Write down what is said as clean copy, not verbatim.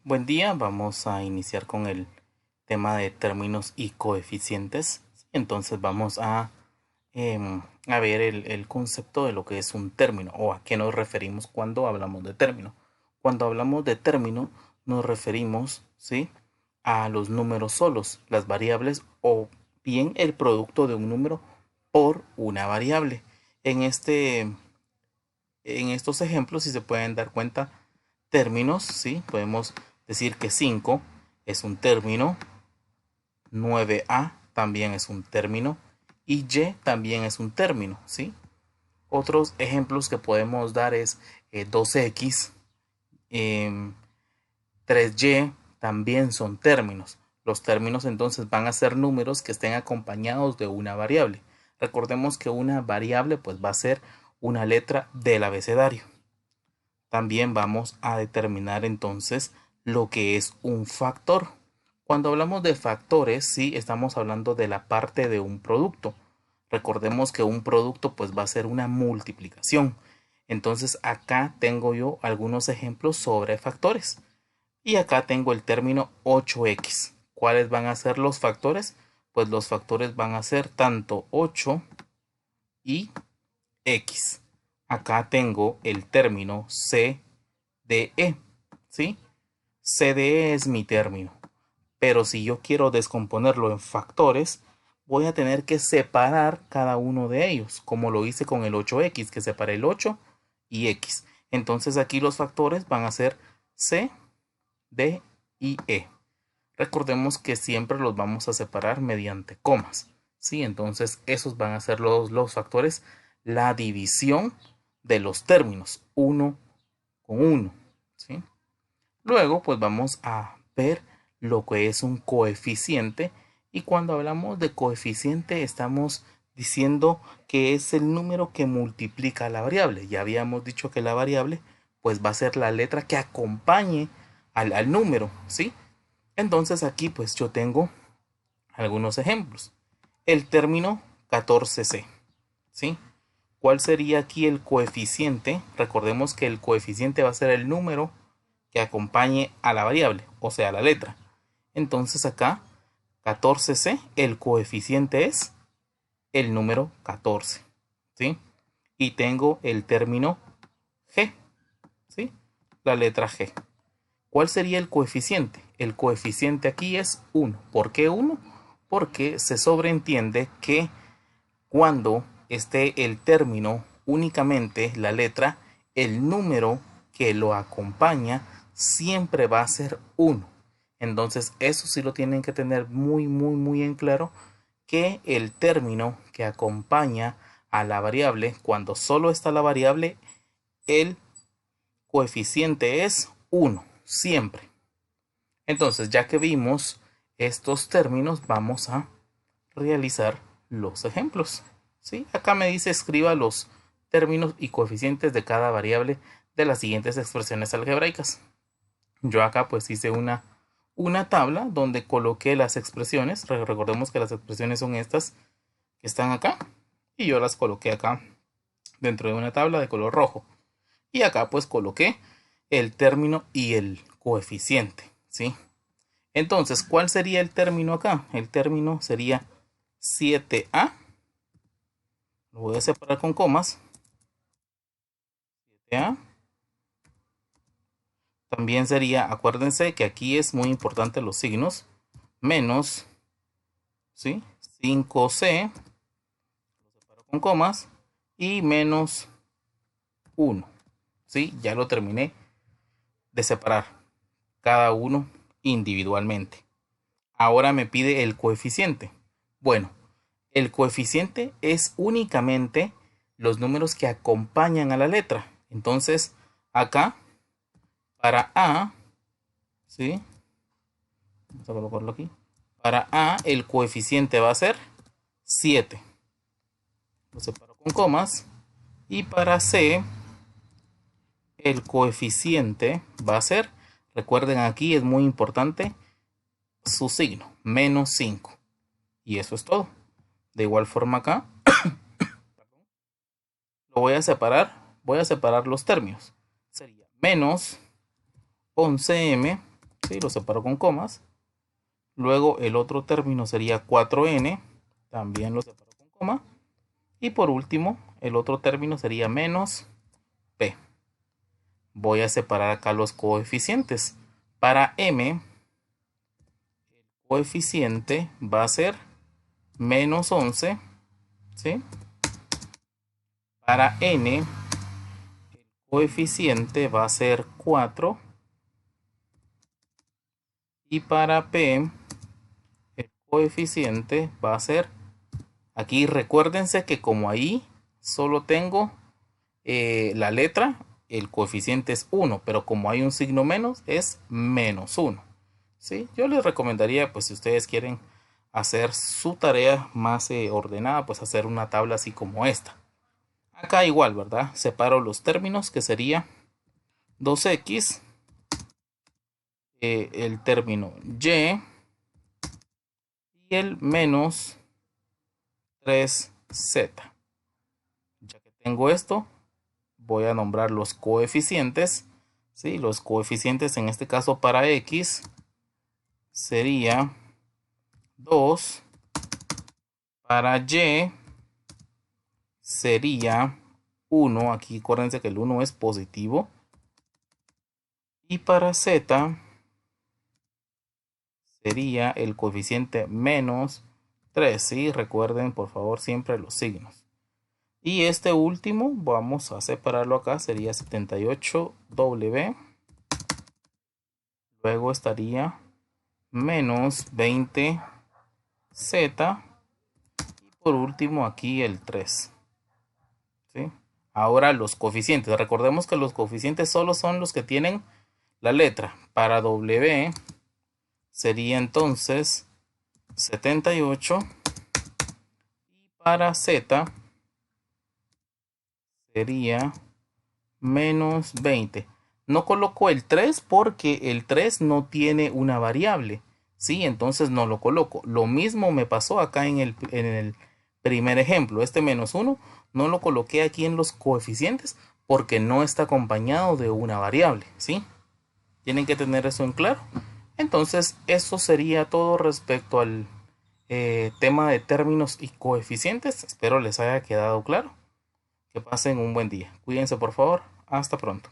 Buen día, vamos a iniciar con el tema de términos y coeficientes. Entonces vamos a ver el concepto de lo que es un término o a qué nos referimos cuando hablamos de término. Cuando hablamos de término nos referimos, ¿sí?, a los números solos, las variables o bien el producto de un número por una variable. En estos ejemplos, si se pueden dar cuenta, términos, ¿sí? Podemos decir que 5 es un término, 9a también es un término y y también es un término, ¿sí? Otros ejemplos que podemos dar es 2x, 3y también son términos. Los términos entonces van a ser números que estén acompañados de una variable. Recordemos que una variable pues va a ser una letra del abecedario. También vamos a determinar entonces lo que es un factor. Cuando hablamos de factores, sí estamos hablando de la parte de un producto. Recordemos que un producto pues va a ser una multiplicación. Entonces acá tengo yo algunos ejemplos sobre factores. Y acá tengo el término 8x. ¿Cuáles van a ser los factores? Pues los factores van a ser tanto 8 y x. Acá tengo el término CDE, ¿sí? CDE es mi término. Pero si yo quiero descomponerlo en factores, voy a tener que separar cada uno de ellos, como lo hice con el 8x, que separé el 8 y x. Entonces aquí los factores van a ser C, D y E. Recordemos que siempre los vamos a separar mediante comas, ¿sí? Entonces esos van a ser los factores, la división de los términos, uno con uno, ¿sí? Luego pues vamos a ver lo que es un coeficiente, y cuando hablamos de coeficiente estamos diciendo que es el número que multiplica la variable. Ya habíamos dicho que la variable pues va a ser la letra que acompañe al número, ¿sí? Entonces aquí pues yo tengo algunos ejemplos. El término 14c, ¿sí? ¿Cuál sería aquí el coeficiente? Recordemos que el coeficiente va a ser el número que acompañe a la variable, o sea, la letra. Entonces acá 14c, el coeficiente es el número 14, ¿sí? Y tengo el término g, ¿sí? La letra g. ¿Cuál sería el coeficiente? El coeficiente aquí es 1. ¿Por qué 1? Porque se sobreentiende que cuando esté el término únicamente la letra, el número que lo acompaña siempre va a ser 1. Entonces eso sí lo tienen que tener muy en claro, que el término que acompaña a la variable, cuando solo está la variable, el coeficiente es 1 siempre. Entonces, ya que vimos estos términos, vamos a realizar los ejemplos, ¿sí? Acá me dice escriba los términos y coeficientes de cada variable de las siguientes expresiones algebraicas. Yo acá pues hice una tabla donde coloqué las expresiones. Recordemos que las expresiones son estas que están acá, y yo las coloqué acá dentro de una tabla de color rojo. Y acá pues coloqué el término y el coeficiente, ¿sí? Entonces, ¿cuál sería el término acá? El término sería 7a. Lo voy a separar con comas. 7a. También sería, acuérdense que aquí es muy importante los signos. Menos, ¿sí? 5c. Lo separo con comas. Y menos 1. ¿Sí? Ya lo terminé de separar cada uno individualmente. Ahora me pide el coeficiente. Bueno, el coeficiente es únicamente los números que acompañan a la letra. Entonces, acá, para A, ¿sí? Vamos a colocarlo aquí. Para A, el coeficiente va a ser 7. Lo separo con comas. Y para C, el coeficiente va a ser, recuerden, aquí es muy importante su signo, menos 5. Y eso es todo. De igual forma acá, lo voy a separar los términos. Sería menos 11m ¿sí? Lo separo con comas. Luego el otro término sería 4n, también lo separo con coma. Y por último, el otro término sería menos p. Voy a separar acá los coeficientes. Para m, el coeficiente va a ser menos 11, ¿sí? Para n, el coeficiente va a ser 4. Y para p, el coeficiente va a ser, aquí recuérdense que como ahí solo tengo la letra, el coeficiente es 1, pero como hay un signo menos, es menos 1. ¿Sí? Yo les recomendaría, pues si ustedes quieren hacer su tarea más ordenada, pues hacer una tabla así como esta. Acá igual, ¿verdad? Separo los términos, que sería 2x, el término y el menos 3z. Ya que tengo esto, voy a nombrar los coeficientes. ¿Sí? Los coeficientes en este caso para x sería 2. Para y sería 1. Aquí acuérdense que el 1 es positivo. Y para z sería el coeficiente menos 3. ¿Sí? Recuerden por favor siempre los signos. Y este último vamos a separarlo acá. Sería 78w. Luego estaría menos 20z. Y por último aquí el 3. ¿Sí? Ahora los coeficientes. Recordemos que los coeficientes solo son los que tienen la letra. Para w sería entonces 78. Y para z sería menos 20. No coloco el 3 porque el 3 no tiene una variable. ¿Sí? Entonces no lo coloco. Lo mismo me pasó acá en el primer ejemplo. Este menos 1 no lo coloqué aquí en los coeficientes porque no está acompañado de una variable. ¿Sí? Tienen que tener eso en claro. Entonces eso sería todo respecto al tema de términos y coeficientes. Espero les haya quedado claro. Que pasen un buen día. Cuídense por favor. Hasta pronto.